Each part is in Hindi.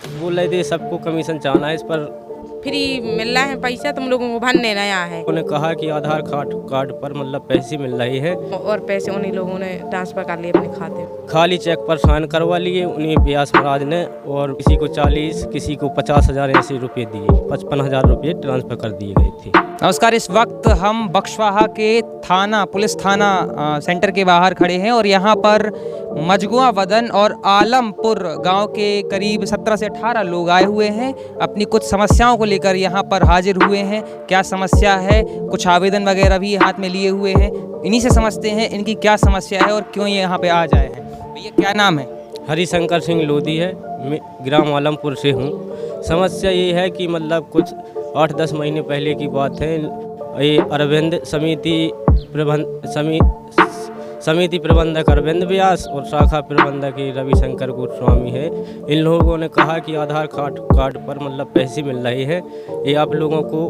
बोल रहे थे सबको कमीशन चाहना है, इस पर फ्री मिल रहा है पैसा, तुम लोगों को भरने नया है। उन्होंने कहा कि आधार कार्ड पर मतलब पैसे मिल रहे हैं और पैसे उन्हीं लोगों ने ट्रांसफर कर लिए अपने खाते में। खाली चेक पर साइन करवा लिए उन्हीं व्यास महाराज ने, और किसी को 40, किसी को 50,000 ऐसे रुपये दिए, 55,000 रुपये ट्रांसफर कर दिए गए थे। नमस्कार, इस वक्त हम बक्सवाहा के पुलिस थाना सेंटर के बाहर खड़े हैं और यहाँ पर मजगुआ वदन और आलमपुर गांव के करीब 17 से 18 लोग आए हुए हैं। अपनी कुछ समस्याओं को लेकर यहाँ पर हाजिर हुए हैं। क्या समस्या है, कुछ आवेदन वगैरह भी हाथ में लिए हुए हैं। इन्हीं से समझते हैं इनकी क्या समस्या है और क्यों ये यहाँ पे आ जाए हैं। भैया क्या नाम है? हरिशंकर सिंह लोधी है, मैं ग्राम आलमपुर से हूँ। समस्या ये है कि मतलब कुछ 8-10 महीने पहले की बात है, ये अरविंद समिति प्रबंधक अरविंद व्यास और शाखा प्रबंधक रविशंकर गोस्वामी है। इन लोगों ने कहा कि आधार कार्ड पर मतलब पैसे मिल रहे हैं, ये आप लोगों को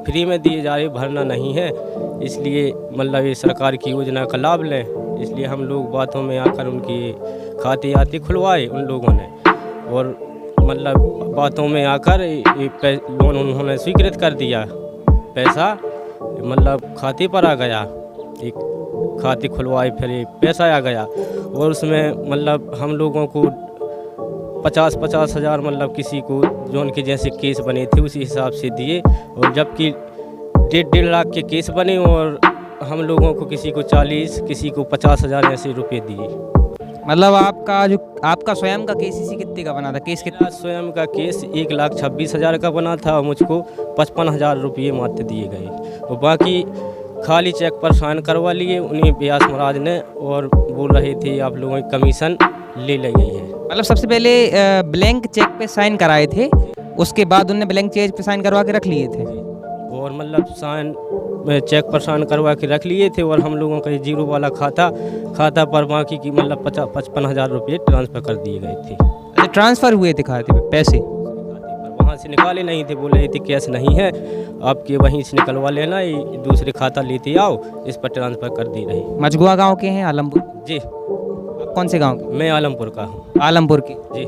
फ्री में दिए जा रहे, भरना नहीं है, इसलिए मतलब ये सरकार की योजना का लाभ लें। इसलिए हम लोग बातों में आकर उनकी खाते खुलवाए उन लोगों ने, और मतलब बातों में आकर ये लोन उन्होंने स्वीकृत कर दिया। पैसा मतलब खाते पर आ गया, एक खाते खुलवाए, फिर एक पैसा आ गया, और उसमें मतलब हम लोगों को 50-50 हज़ार मतलब किसी को जो उनके जैसे केस बने थे उसी हिसाब से दिए, और जबकि 1.5 लाख के केस बने और हम लोगों को किसी को 40, किसी को 50,000 ऐसे रुपये दिए। मतलब आपका स्वयं का केसीसी कितने का बना था? केस कितना? स्वयं का केस 1,26,000 का बना था और मुझको 55,000 रुपये मात्र दिए गए, और बाकी खाली चेक पर साइन करवा लिए उन्हीं व्यास महाराज ने, और बोल रहे थे आप लोगों की कमीशन ले ली गई है। मतलब सबसे पहले ब्लैंक चेक पे साइन कराए थे, उसके बाद उन्होंने ब्लैंक चेक पे साइन करवा के रख लिए थे, और मतलब चेक पर साइन करवा के रख लिए थे, और हम लोगों का ये जीरो वाला खाता पर बाकी की मतलब 55,000 रुपये ट्रांसफ़र कर दिए गए थे। अच्छा, ट्रांसफ़र हुए थे खाते पे पैसे? वहाँ से निकाले नहीं थे, बोल रहे थे कैश नहीं है, आपके वहीं से निकलवा लेना, ये दूसरे खाता लेते आओ, इस पर ट्रांसफ़र कर दी रही। मजगुआ गांव के हैं? आलमपुर? जी। आप कौन से गांव के? मैं आलमपुर का हूँ। आलमपुर के? जी।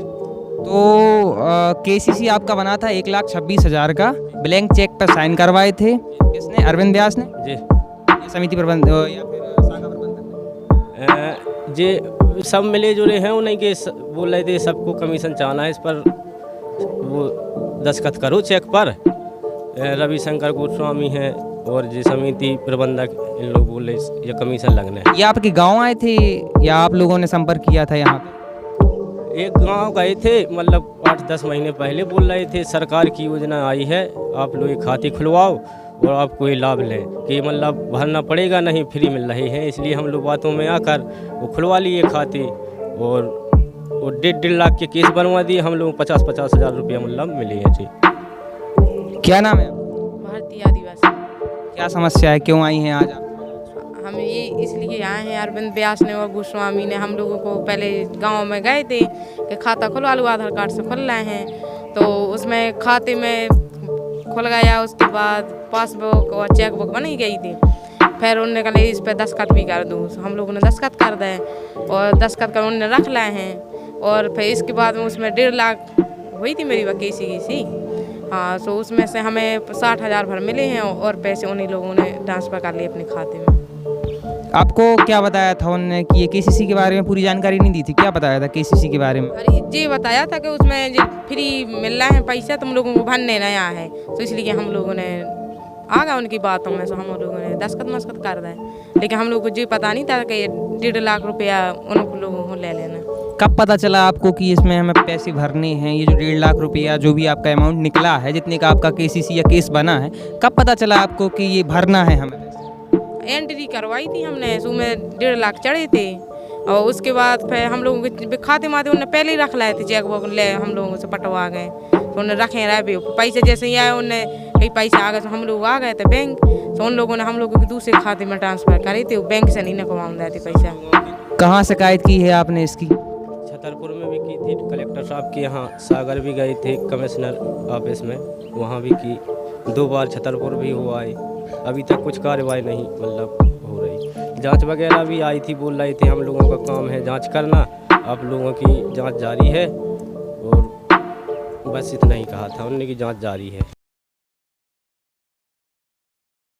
तो केसीसी आपका बना था 1,26,000 का, ब्लैंक चेक पर साइन करवाए थे किसने? अरविंद व्यास ने? जी। समिति प्रबंध या फिर शाखा प्रबंधक? जी, सब मिले जुले हैं, उन्हीं के बोल रहे थे सबको कमीशन चाहना है, इस पर वो दस्तखत करो चेक पर। रविशंकर गोस्वामी हैं और जो समिति प्रबंधक, इन लोग बोले ये कमीशन लगना है। ये आपके गांव आए थे या आप लोगों ने संपर्क किया था यहाँ पे? एक गांव गए थे, मतलब 8-10 महीने पहले बोल रहे थे सरकार की योजना आई है, आप लोग खाते खुलवाओ और आपको ये लाभ लें, कि मतलब भरना पड़ेगा नहीं, फ्री मिल रहे हैं। इसलिए हम लोग बातों में आकर वो खुलवा लिए खाते, और 1.5 लाख के केस बनवा दिए हम लोग, 50-50 हज़ार रुपया मतलब मिले हैं। जी। क्या नाम है? भारतीय आदिवासी। क्या समस्या है, क्यों आई हैं आज आप? हम ये इसलिए आए हैं, अरविंद व्यास ने और गोस्वामी ने हम लोगों को पहले गांव में गए थे कि खाता खुलवा लो, आधार कार्ड से खुल रहे हैं, तो उसमें खाते में खुल गया, उसके बाद पासबुक और चेक बुक बनी गई थी। फिर उन्होंने कहा इस पर दस्तखत भी कर दो, हम लोगों ने दस्तखत कर दिए, और दस्तखत कर उन्होंने रख लाए हैं, और फिर इसके बाद में उसमें 1.5 लाख हुई थी मेरी केसीसी। हाँ, तो उसमें से हमें 60,000 भर मिले हैं, और पैसे उन्हीं लोगों ने ट्रांसफ़र कर लिए अपने खाते में। आपको क्या बताया था उन्होंने कि ये केसीसी के बारे में पूरी जानकारी नहीं दी थी? क्या बताया था केसीसी के बारे में? अरे जी, बताया था कि उसमें जो फ्री मिल रहा है पैसा, तुम लोगों को भरने नया है, तो इसलिए हम लोगों ने आ गया उनकी बातों में, तो हम लोगों ने दस्तखत कर दिए, लेकिन हम लोग को जी पता नहीं था कि ये 1.5 लाख रुपया उन लोगों को ले लेना। कब पता चला आपको कि इसमें हमें पैसे भरने हैं? ये जो 1.5 लाख रुपया जो भी आपका अमाउंट निकला है, जितने का आपका केसीसी या केस बना है, कब पता चला आपको कि ये भरना है हमें? एंट्री करवाई थी हमने, उसमें 1.5 लाख चढ़े थे, और उसके बाद फिर हम लोगों के खाते माते उन्होंने पहले ही रख लाए थे, चेक बुक ले हम लोगों से पटवा गए, तो उन्हें रखे रहे भी पैसे जैसे ही आए, उन्हें कई पैसे आ गए, तो हम लोग आ गए थे बैंक, तो उन लोगों ने हम लोगों के दूसरे खाते में ट्रांसफ़र करे थे, बैंक से नहीं निकलवाऊँ थे पैसा। कहाँ शिकायत की है आपने इसकी? छतरपुर में भी की थी, कलेक्टर साहब के यहाँ, सागर भी गए थे कमिश्नर ऑफिस में, वहाँ भी की, 2 बार छतरपुर भी हुआ है, अभी तक कुछ कार्रवाई नहीं मतलब हो रही। जांच वगैरह भी आई थी, बोल रहे थे हम लोगों का काम है जांच करना, आप लोगों की जांच जारी है, और बस इतना ही कहा था उन्होंने कि जांच जारी है।